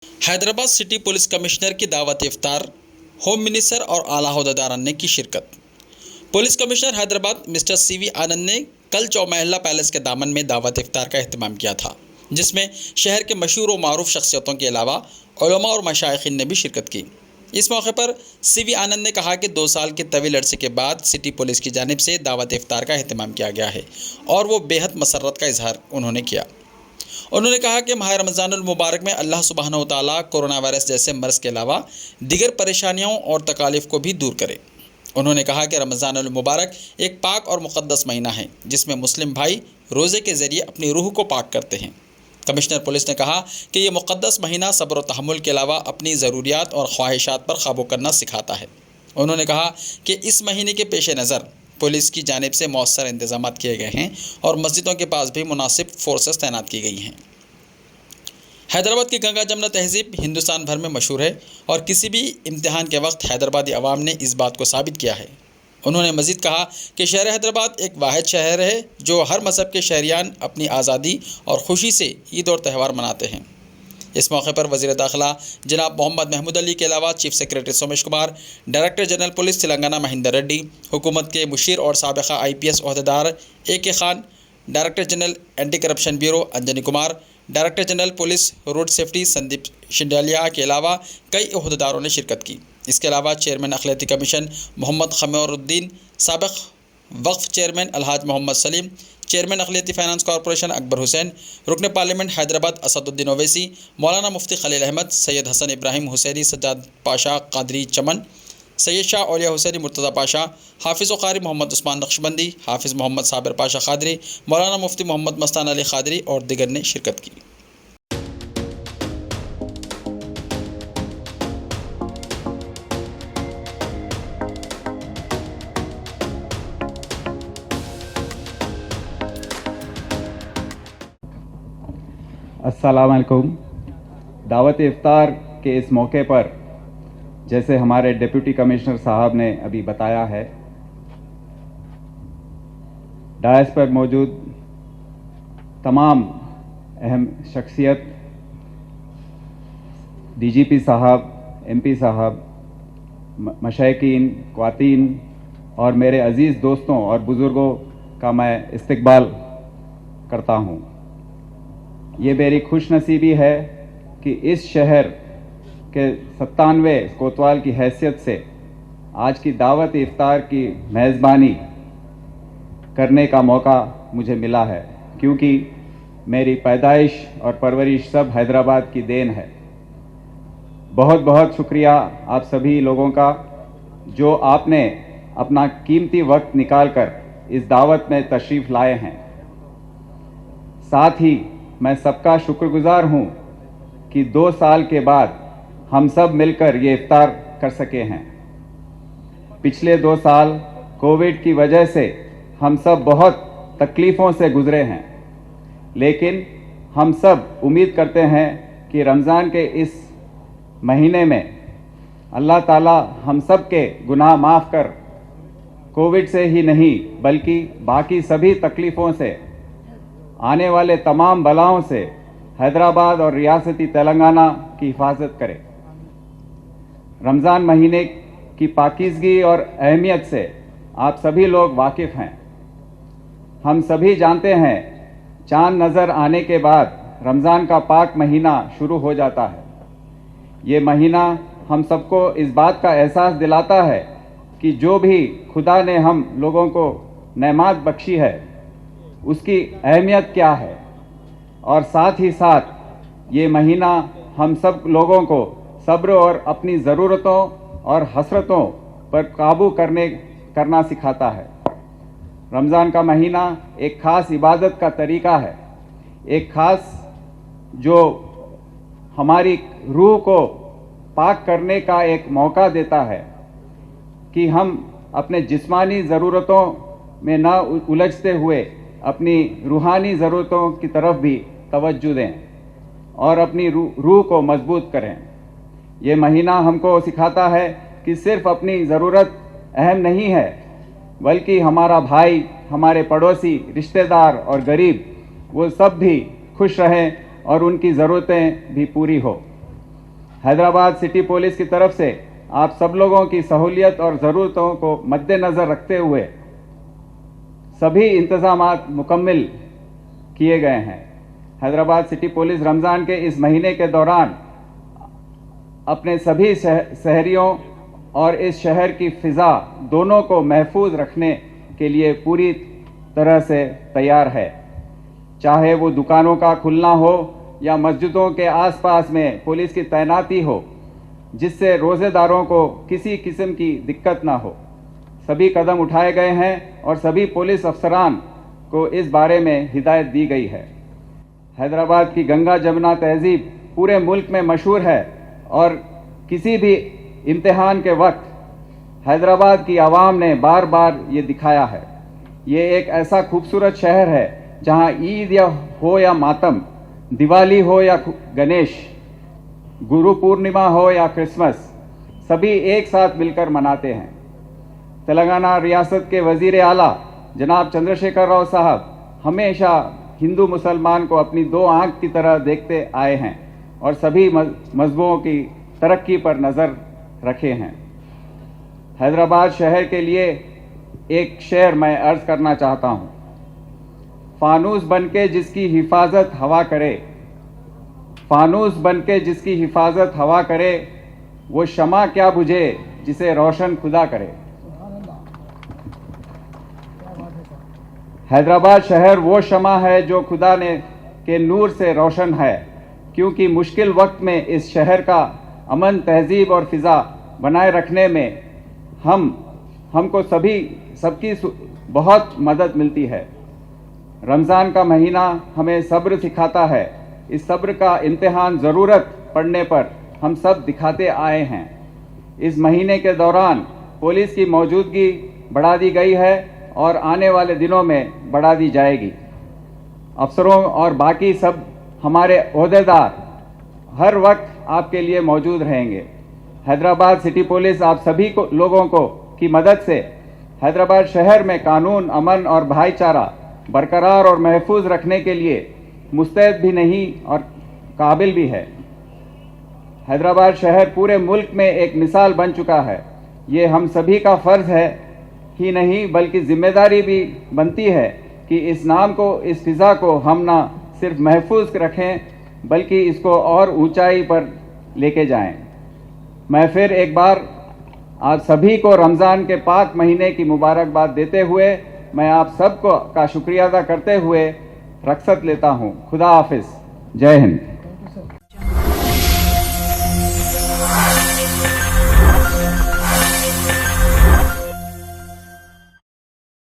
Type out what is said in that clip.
Hyderabad city police commissioner की दावत इफ्तार, home minister और आला ओहदेदारान ने की शिरकत। Police commissioner Hyderabad mister CV आनंद ने कल चौमहला पैलेस के दामन में दावत इफ्तार का अहतमाम किया था, जिसमें शहर के मशहूर व मारूफ शख्सियतों के अलावा उलमा और मशाइखिन ने भी शिरकत की। इस मौके पर CV आनंद ने कहा कि 2 साल के तवील अरसे के बाद सिटी पुलिस की जानिब से दावत इफ्तार का अहतमाम किया गया है और वो बेहद मसर्रत का इजहार उन्होंने किया। उन्होंने कहा कि माह रमज़ानुल मुबारक में अल्लाह सुब्हानहू व तआला कोरोना वायरस जैसे मर्ज़ के अलावा दीगर परेशानियों और तकालीफ को भी दूर करे। उन्होंने कहा कि रमज़ानुल मुबारक एक पाक और मुक़द्दस महीना है, जिसमें मुस्लिम भाई रोज़े के ज़रिए अपनी रूह को पाक करते हैं। कमिश्नर पुलिस ने कहा कि ये मुक़द्दस महीना सब्र व तहम्मुल के अलावा अपनी ज़रूरियात और ख्वाहिशात पर काबू करना सिखाता है। उन्होंने कहा कि इस महीने के पेश नज़र पुलिस की जानिब से मौसर इंतजाम किए गए हैं और मस्जिदों के पास भी मुनासिब फोर्सेस तैनात की गई हैं। हैदराबाद की गंगा जमुना तहज़ीब हिंदुस्तान भर में मशहूर है और किसी भी इम्तिहान के वक्त हैदराबादी अवाम ने इस बात को साबित किया है। उन्होंने मज़ीद कहा कि शहर हैदराबाद एक वाहिद शहर है जो हर मज़हब के शहरियान अपनी आज़ादी और खुशी से ईद और त्यौहार मनाते हैं। इस मौके पर वज़ीर दाखिला जनाब मोहम्मद महमूद अली के अलावा chief secretary Somesh Kumar, director general police Telangana Mahinder Reddy, हुकूमत के मुशीर और साबिक़ा IPS ओहदेदार AK Khan, director general anti corruption bureau Anjani Kumar, director general police road safety Sandeep Shandilya के अलावा कई ओहदेदारों ने शिरकत की। इसके अलावा चेयरमैन अखिलती कमीशन मोहम्मद खमरुद्दीन, साबिक़ वक्फ चेयरमैन अलहाज मोहम्मद सलीम, चेयरमैन अखिलती फाइनेंस कॉरपोरेशन अकबर हुसैन, रुकन पार्लियामेंट हैदराबाद असदुद्दीन ओवैसी, मौलाना मुफ्ती खलील अहमद, सैयद हसन इब्राहिम हुसैनी, सज्जाद पाशा कादरी चमन, सैयद शाह औलिया हुसैनी मुर्तज़ा पाशा, हाफिज़ व क़ारी मोहम्मद उस्मान नक्शबंदी, हाफिज़ मोहम्मद साबिर पाशा कादरी, मौलाना मुफ्ती मोहम्मद मस्तान अली कादरी और दिगर ने शिरकत की। अस्सलाम वालेकुम। दावत इफ्तार के इस मौके पर जैसे हमारे डिप्टी कमिश्नर साहब ने अभी बताया है, डायस पर मौजूद तमाम अहम शख्सियत, DGP साहब, MP साहब, मशाइकीन, ख्वातीन और मेरे अज़ीज़ दोस्तों और बुज़ुर्गों का मैं इस्तकबाल करता हूँ। ये मेरी खुशनसीबी है कि इस शहर के 97वें कोतवाल की हैसियत से आज की दावत इफ्तार की मेज़बानी करने का मौका मुझे मिला है, क्योंकि मेरी पैदाइश और परवरिश सब हैदराबाद की देन है। बहुत बहुत शुक्रिया आप सभी लोगों का, जो आपने अपना कीमती वक्त निकालकर इस दावत में तशरीफ़ लाए हैं। साथ ही मैं सबका शुक्रगुजार हूं कि 2 साल के बाद हम सब मिलकर ये इफ्तार कर सके हैं। पिछले 2 साल कोविड की वजह से हम सब बहुत तकलीफ़ों से गुजरे हैं, लेकिन हम सब उम्मीद करते हैं कि रमज़ान के इस महीने में अल्लाह ताला हम सब के गुनाह माफ़ कर कोविड से ही नहीं बल्कि बाकी सभी तकलीफ़ों से, आने वाले तमाम बलाओं से हैदराबाद और रियासती तेलंगाना की हिफाजत करे। रमज़ान महीने की पाकीज़गी और अहमियत से आप सभी लोग वाकिफ़ हैं। हम सभी जानते हैं, चांद नज़र आने के बाद रमज़ान का पाक महीना शुरू हो जाता है। ये महीना हम सबको इस बात का एहसास दिलाता है कि जो भी खुदा ने हम लोगों को नेमात बख्शी है उसकी अहमियत क्या है, और साथ ही साथ ये महीना हम सब लोगों को सब्र और अपनी ज़रूरतों और हसरतों पर काबू करना सिखाता है। रमज़ान का महीना एक ख़ास इबादत का तरीका है, एक ख़ास जो हमारी रूह को पाक करने का एक मौका देता है कि हम अपने जिस्मानी ज़रूरतों में न उलझते हुए अपनी रूहानी ज़रूरतों की तरफ भी तवज्जो दें और अपनी रूह को मजबूत करें। ये महीना हमको सिखाता है कि सिर्फ अपनी ज़रूरत अहम नहीं है, बल्कि हमारा भाई, हमारे पड़ोसी, रिश्तेदार और गरीब, वो सब भी खुश रहें और उनकी ज़रूरतें भी पूरी हो। हैदराबाद सिटी पुलिस की तरफ से आप सब लोगों की सहूलियत और ज़रूरतों को मद्देनज़र रखते हुए सभी इंतज़ामात मुकम्मल किए गए हैं। हैदराबाद सिटी पुलिस रमज़ान के इस महीने के दौरान अपने सभी शहरियों और इस शहर की फ़िज़ा दोनों को महफूज रखने के लिए पूरी तरह से तैयार है। चाहे वो दुकानों का खुलना हो या मस्जिदों के आसपास में पुलिस की तैनाती हो, जिससे रोज़ेदारों को किसी किस्म की दिक्कत ना हो। सभी कदम उठाए गए हैं और सभी पुलिस अफसरान को इस बारे में हिदायत दी गई है। हैदराबाद की गंगा जमुना तहजीब पूरे मुल्क में मशहूर है और किसी भी इम्तिहान के वक्त हैदराबाद की आवाम ने बार बार ये दिखाया है। ये एक ऐसा खूबसूरत शहर है जहां ईद हो या मातम, दिवाली हो या गणेश, गुरु पूर्णिमा हो या क्रिसमस, सभी एक साथ मिलकर मनाते हैं। तेलंगाना रियासत के वज़ीर आला जनाब चंद्रशेखर राव साहब हमेशा हिंदू मुसलमान को अपनी दो आंख की तरह देखते आए हैं और सभी मज़हबों की तरक्की पर नज़र रखे हैं। हैदराबाद शहर के लिए एक शेर मैं अर्ज़ करना चाहता हूँ। फानूस बनके जिसकी हिफाजत हवा करे, फानूस बनके जिसकी हिफाजत हवा करे, वो शमा क्या बुझे जिसे रोशन खुदा करे। हैदराबाद शहर वो शमा है जो खुदा ने के नूर से रोशन है, क्योंकि मुश्किल वक्त में इस शहर का अमन, तहजीब और फ़िज़ा बनाए रखने में हमको सबकी बहुत मदद मिलती है। रमज़ान का महीना हमें सब्र सिखाता है। इस सब्र का इम्तिहान ज़रूरत पड़ने पर हम सब दिखाते आए हैं। इस महीने के दौरान पुलिस की मौजूदगी बढ़ा दी गई है और आने वाले दिनों में बढ़ा दी जाएगी। अफसरों और बाकी सब हमारे ओहदेदार हर वक्त आपके लिए मौजूद रहेंगे। हैदराबाद सिटी पुलिस आप सभी लोगों की मदद से हैदराबाद शहर में कानून, अमन और भाईचारा बरकरार और महफूज रखने के लिए मुस्तैद भी नहीं और काबिल भी है। हैदराबाद शहर पूरे मुल्क में एक मिसाल बन चुका है। ये हम सभी का फ़र्ज़ है ही नहीं बल्कि जिम्मेदारी भी बनती है कि इस नाम को, इस फ़िज़ा को हम ना सिर्फ महफूज रखें बल्कि इसको और ऊंचाई पर लेके जाएं। मैं फिर एक बार आप सभी को रमज़ान के पाक महीने की मुबारकबाद देते हुए मैं आप सबको का शुक्रिया अदा करते हुए रुखसत लेता हूँ। खुदा हाफिज़। जय हिंद।